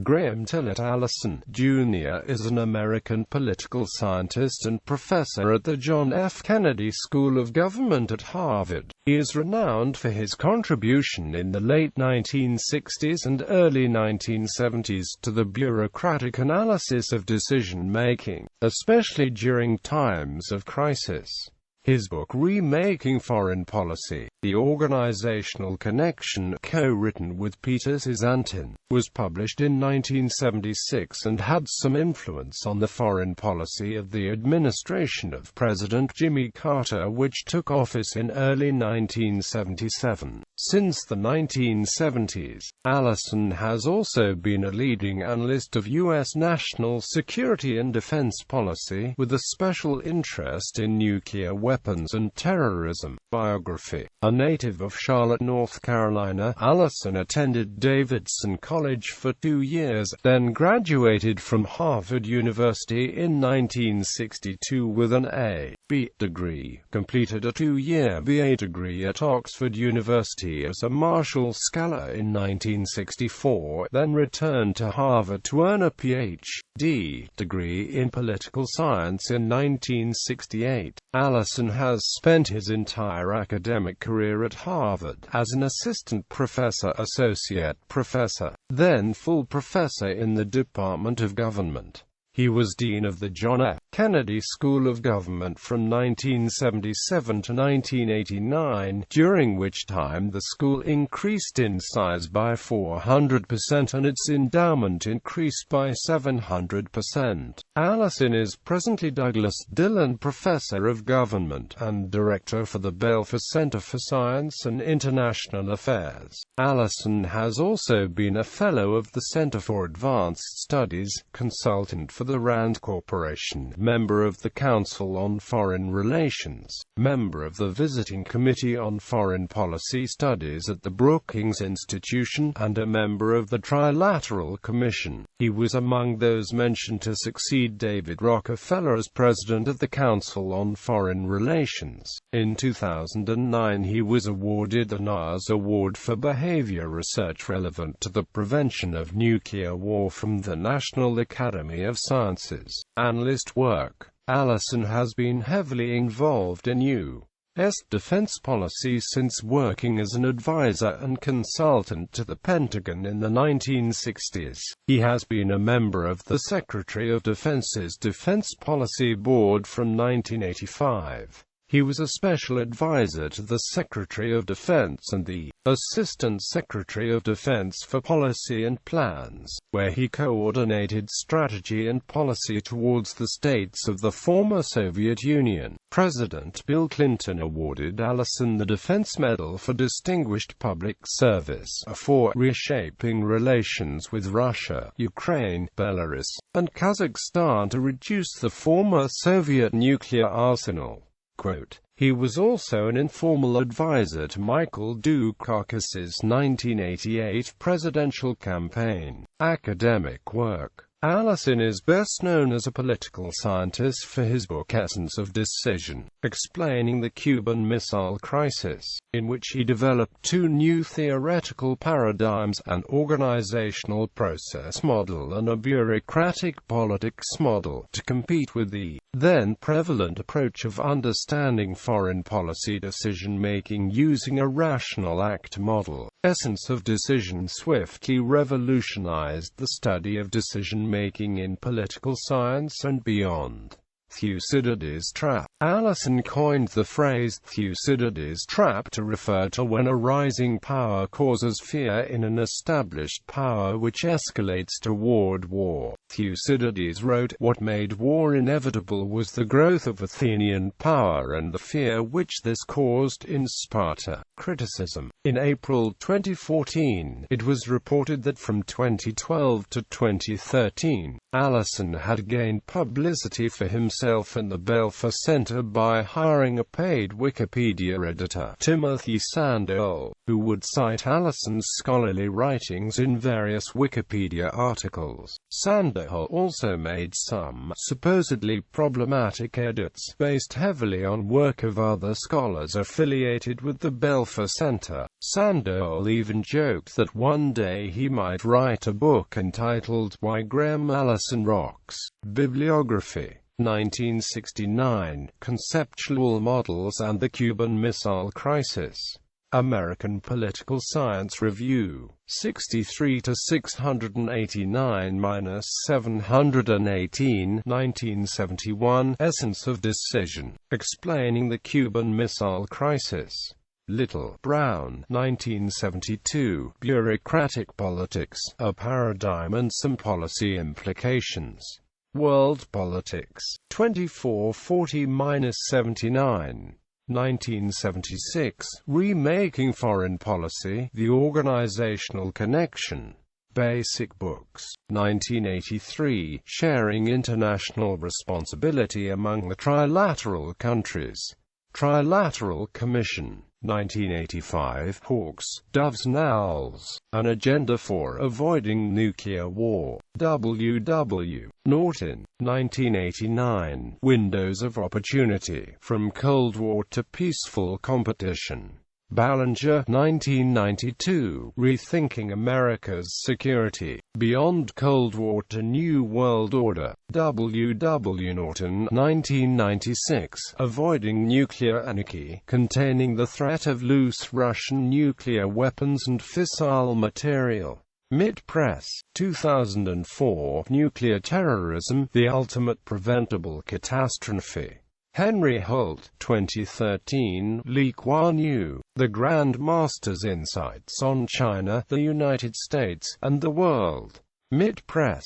Tillett Allison, Jr. is an American political scientist and professor at the John F. Kennedy School of Government at Harvard. He is renowned for his contribution in the late 1960s and early 1970s to the bureaucratic analysis of decision-making, especially during times of crisis. His book Remaking Foreign Policy, The Organizational Connection, co-written with Peter Antin, was published in 1976 and had some influence on the foreign policy of the administration of President Jimmy Carter, which took office in early 1977. Since the 1970s, Allison has also been a leading analyst of U.S. national security and defense policy, with a special interest in nuclear weapons and terrorism. Biography. A native of Charlotte, North Carolina, Allison attended Davidson College for 2 years, then graduated from Harvard University in 1962 with an A.B. degree, completed a 2-year BA degree at Oxford University as a Marshall Scholar in 1964, then returned to Harvard to earn a Ph.D. degree in political science in 1968. Allison has spent his entire academic career at Harvard as an assistant professor, associate professor, then full professor in the Department of Government. He was dean of the John F. Kennedy School of Government from 1977 to 1989, during which time the school increased in size by 400% and its endowment increased by 700%. Allison is presently Douglas Dillon Professor of Government and Director for the Belfer Center for Science and International Affairs. Allison has also been a Fellow of the Center for Advanced Studies, consultant for the Rand Corporation, member of the Council on Foreign Relations, member of the Visiting Committee on Foreign Policy Studies at the Brookings Institution, and a member of the Trilateral Commission. He was among those mentioned to succeed David Rockefeller as president of the Council on Foreign Relations. In 2009 he was awarded the NAS Award for Behavior Research relevant to the prevention of nuclear war from the National Academy of Sciences. Analyst work. Allison has been heavily involved in U.S. defense policy since working as an advisor and consultant to the Pentagon in the 1960s. He has been a member of the Secretary of Defense's Defense Policy Board from 1985. He was a special advisor to the Secretary of Defense and the Assistant Secretary of Defense for Policy and Plans, where he coordinated strategy and policy towards the states of the former Soviet Union. President Bill Clinton awarded Allison the Defense Medal for Distinguished Public Service for reshaping relations with Russia, Ukraine, Belarus, and Kazakhstan to reduce the former Soviet nuclear arsenal. Quote, he was also an informal advisor to Michael Dukakis's 1988 presidential campaign. Academic work. Allison is best known as a political scientist for his book Essence of Decision, explaining the Cuban Missile Crisis, in which he developed two new theoretical paradigms, an organizational process model and a bureaucratic politics model, to compete with the then prevalent approach of understanding foreign policy decision-making using a rational act model. Essence of Decision swiftly revolutionized the study of decision-making in political science and beyond. Thucydides' trap. Allison coined the phrase Thucydides' trap to refer to when a rising power causes fear in an established power which escalates toward war. Thucydides wrote, "What made war inevitable was the growth of Athenian power and the fear which this caused in Sparta." Criticism. In April 2014, it was reported that from 2012 to 2013, Allison had gained publicity for himself himself and the Belfer Center by hiring a paid Wikipedia editor, Timothy Sandow, who would cite Allison's scholarly writings in various Wikipedia articles. Sandow also made some supposedly problematic edits based heavily on work of other scholars affiliated with the Belfer Center. Sandow even joked that one day he might write a book entitled Why Graham Allison Rocks. Bibliography. 1969, Conceptual Models and the Cuban Missile Crisis. American Political Science Review. 63-689-718, 1971, Essence of Decision. Explaining the Cuban Missile Crisis. Little, Brown, 1972, Bureaucratic Politics, A Paradigm and Some Policy Implications. World Politics. 2440-79. 1976, Remaking Foreign Policy, The Organizational Connection. Basic Books. 1983, Sharing International Responsibility Among the Trilateral Countries. Trilateral Commission. 1985, Hawks, Doves and Owls, An Agenda for Avoiding Nuclear War. W.W. Norton. 1989, Windows of Opportunity, From Cold War to Peaceful Competition. Ballinger. 1992, Rethinking America's Security, Beyond Cold War to New World Order. W.W. Norton. 1996, Avoiding Nuclear Anarchy, Containing the Threat of Loose Russian Nuclear Weapons and Fissile Material. MIT Press. 2004, Nuclear Terrorism, The Ultimate Preventable Catastrophe. Henry Holt. 2013, Lee Kuan Yew, The Grand Master's Insights on China, the United States, and the World. MIT Press.